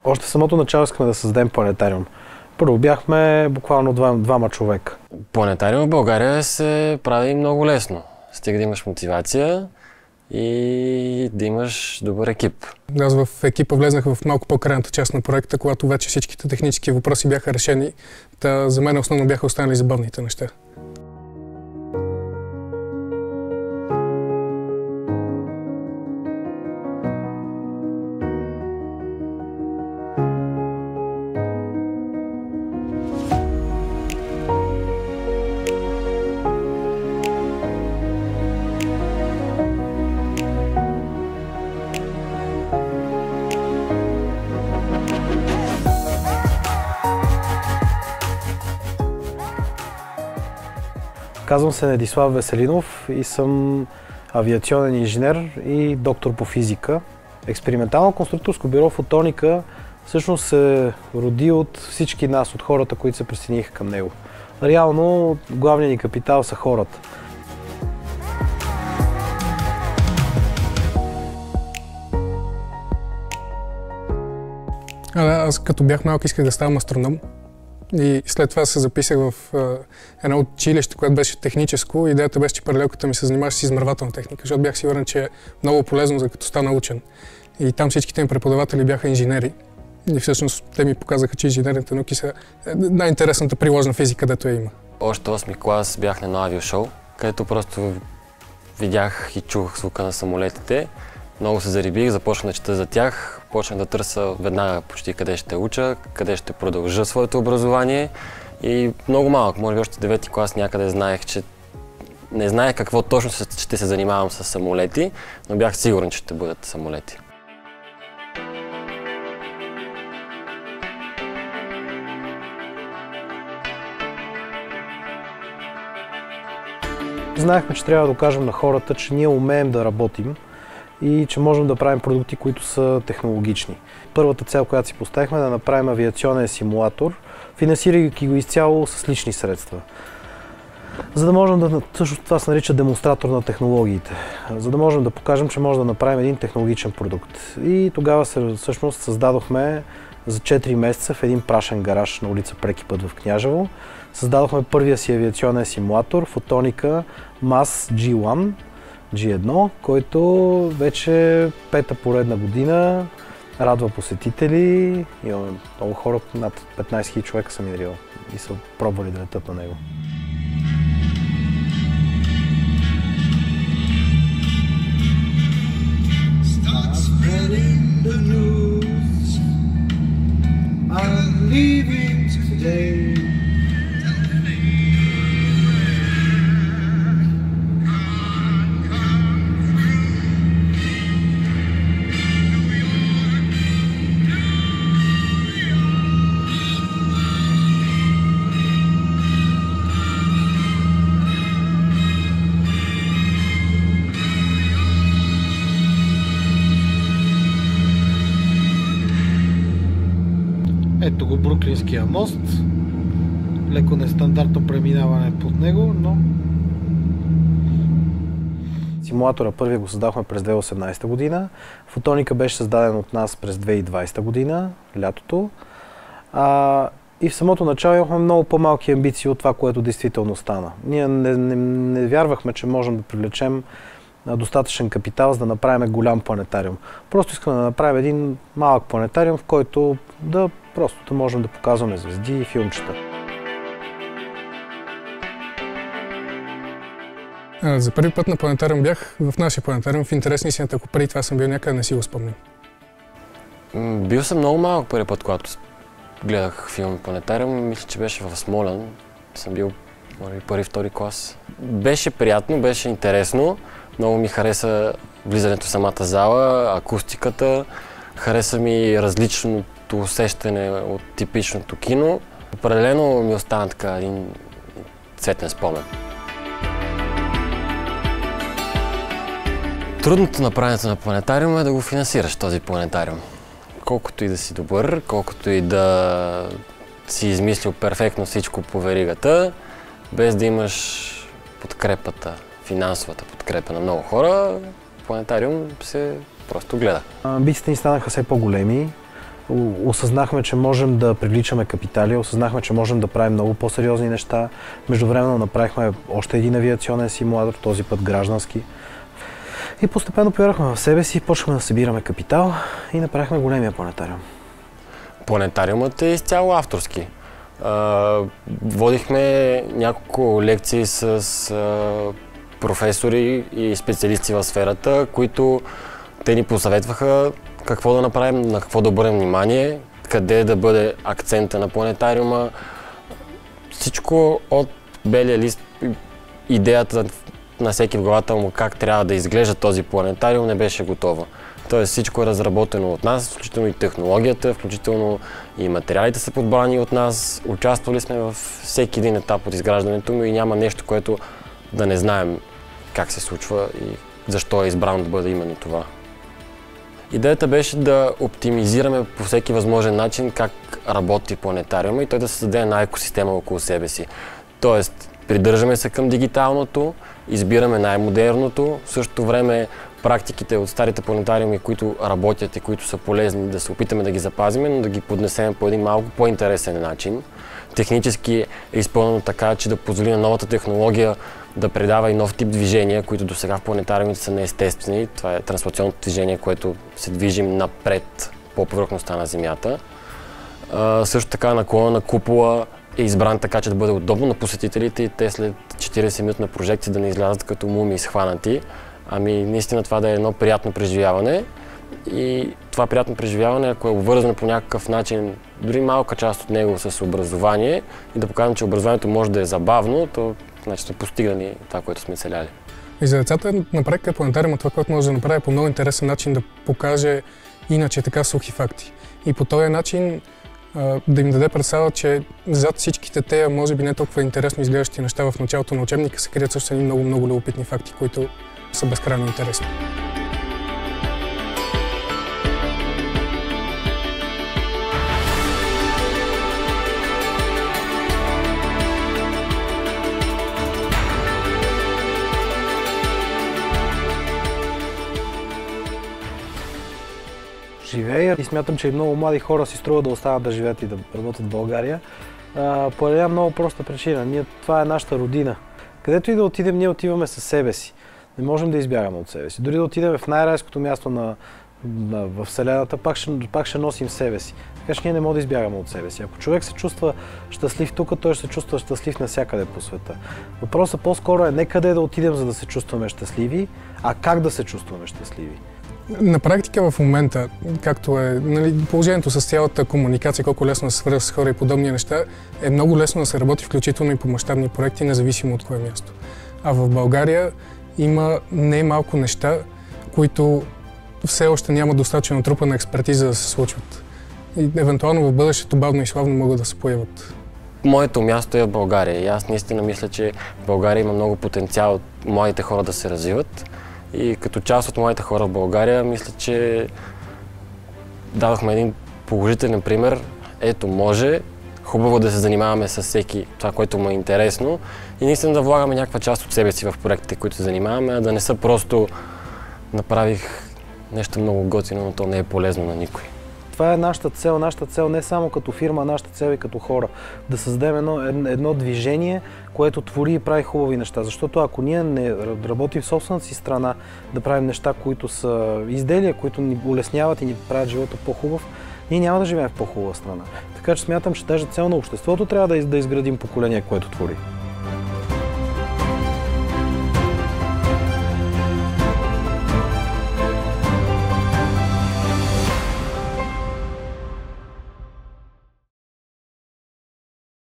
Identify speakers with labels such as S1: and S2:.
S1: Още в самото начало искаме да създадем планетариум. Първо бяхме буквално двама човека.
S2: Планетариум в България се прави много лесно. Стига да имаш мотивация и да имаш добър екип.
S3: Аз в екипа влезнах в малко по-крайната част на проекта, когато вече всичките технически въпроси бяха решени. За мен основно бяха останали забавните неща.
S1: Казвам се Недислав Веселинов и съм авиационен инженер и доктор по физика. Експериментално-конструкторско бюро Фотоника всъщност се роди от всички нас, от хората, които се присъединиха към него. Реално главният ни капитал са хората.
S3: Аз като бях малък исках да ставам астроном. И след това се записах в едно училище, което беше техническо. Идеята беше, че паралелката ми се занимаваше с измервателна техника, защото бях сигурен, че е много полезно, за като стана учен. И там всичките ми преподаватели бяха инженери. И всъщност те ми показаха, че инженерните науки са най-интересната приложна физика, дето я има.
S2: Още 8-ми клас бях на едно авиошоу, където просто видях и чух звука на самолетите. Много се зарибих, започнах да чета за тях, почнах да търся веднага почти къде ще уча, къде ще продължа своето образование. И много малък, може би още 9-ти клас някъде знаех, че не знаех какво точно ще се занимавам с самолети, но бях сигурен, че ще бъдат самолети.
S1: Знаехме, че трябва да докажем на хората, че ние умеем да работим и че можем да правим продукти, които са технологични. Първата цел, която си поставихме, е да направим авиационен симулатор, финансирайки го изцяло с лични средства. За да можем да, също това се нарича демонстратор на технологиите, за да можем да покажем, че може да направим един технологичен продукт. И тогава всъщност създадохме за 4 месеца в един прашен гараж на улица Преки път в Княжево. Създадохме първия си авиационен симулатор, Фотоника MAS G1, G1, който вече пета поредна година радва посетители. Имаме много хора, над 15 000 човека са минали и са пробвали да летят на него. Ето го Бруклинския мост, леко нестандартно преминаване под него, но... Симулатора първия го създахме през 2018 година, Фотоника беше създаден от нас през 2020 година, лятото. И в самото начало имахме много по-малки амбиции от това, което действително стана. Ние не вярвахме, че можем да привлечем достатъчен капитал, за да направим голям планетариум. Просто искаме да направим един малък планетариум, в който просто да можем да показваме звезди и филмчета.
S3: За първи път на планетариум бях в нашия планетариум. В интересна истината, ако преди това съм бил някъде, не си го спомням.
S2: Бил съм много малък първи път, когато гледах филм Планетариум. Мисля, че беше в Смолян. Съм бил първи-втори клас. Беше приятно, беше интересно. Много ми хареса влизането в самата зала, акустиката. Хареса ми различното усещане от типичното кино. Определено ми остана така един цветен спомен. Трудното на правенето на планетариум е да го финансираш този планетариум. Колкото и да си добър, колкото и да си измислил перфектно всичко по веригата, без да имаш подкрепата, финансовата подкрепа на много хора, планетариум се просто гледа.
S1: Амбициите ни станаха все по-големи. Осъзнахме, че можем да привличаме капитали, осъзнахме, че можем да правим много по-сериозни неща. Междувременно направихме още един авиационен симулатор, този път граждански. И постепенно повярвахме в себе си, почнахме да събираме капитал и направихме големия планетариум.
S2: Планетариумът е изцяло авторски. Водихме няколко лекции с професори и специалисти в сферата, които те ни посъветваха какво да направим, на какво да обърнем внимание, къде да бъде акцента на планетариума. Всичко от белия лист, идеята на всеки в главата му как трябва да изглежда този планетариум не беше готова. Тоест всичко е разработено от нас, включително и технологията, включително и материалите са подбрани от нас. Участвали сме във всеки един етап от изграждането му и няма нещо, което да не знаем как се случва и защо е избрано да бъде именно това. Идеята беше да оптимизираме по всеки възможен начин как работи планетариума и той да създаде една екосистема около себе си. Тоест, придържаме се към дигиталното, избираме най-модерното, в същото време практиките от старите планетариуми, които работят и които са полезни, да се опитаме да ги запазим, но да ги поднесем по един малко по-интересен начин. Технически е изпълнено така, че да позволи на новата технология да предава и нов тип движения, които до сега в планетариумите са неестествени. Това е транслационното движение, което се движим напред по повърхността на Земята. Също така наклона на купола е избран така, че да бъде удобно на посетителите и те след 40-минутна прожекция да не излязат като мумии схванати. Ами наистина това да е едно приятно преживяване и това приятно преживяване, ако е обвързано по някакъв начин, дори малка част от него с образование и да покажем, че образованието може да е забавно, то значи сме постигнали това, което сме целяли.
S3: И за децата на проекта планетариума това, което може да направи по много интересен начин да покаже иначе така сухи факти. И по този начин да им даде представа, че зад всичките те, може би не толкова интересно изглеждащи неща в началото на учебника, се крият също едни много любопитни факти, които са безкрайно интересни.
S1: Живея и смятам, че и много млади хора си струва да останат да живеят и да работят в България. По една много проста причина. Това е нашата родина. Където и да отидем, ние отиваме със себе си. Не можем да избягаме от себе си. Дори да отидем в най-райското място в Вселената, пак ще носим себе си. Така че ние не можем да избягаме от себе си. Ако човек се чувства щастлив тук, той ще се чувства щастлив навсякъде по света. Въпросът по-скоро е не къде да отидем, за да се чувстваме щастливи, а как да се чувстваме щастливи.
S3: На практика в момента, както е положението с цялата комуникация, колко лесно да се свързва с хора и подобни неща, е много лесно да се работи включително и по мащабни проекти, независимо от кое място. А в България има не малко неща, които все още няма достатъчно натрупана експертиза да се случват. И евентуално в бъдещето бавно и славно могат да се появят.
S2: Моето място е в България и аз наистина мисля, че в България има много потенциал младите хора да се развиват. И като част от младите хора в България, мисля, че дадохме един положителен пример. Ето, може, хубаво да се занимаваме с всеки това, което му е интересно и наистина да влагаме някаква част от себе си в проектите, които се занимаваме, а да не са просто направих нещо много готино, но то не е полезно на никой.
S1: Това е нашата цел не само като фирма, нашата цел и като хора. Да създадем едно движение, което твори и прави хубави неща. Защото ако ние не работим в собствената си страна, да правим неща, които са изделия, които ни улесняват и ни правят живота по-хубав, ние няма да живеем в по-хубава страна. Така че смятам, че даже цел на обществото трябва да изградим поколение, което твори.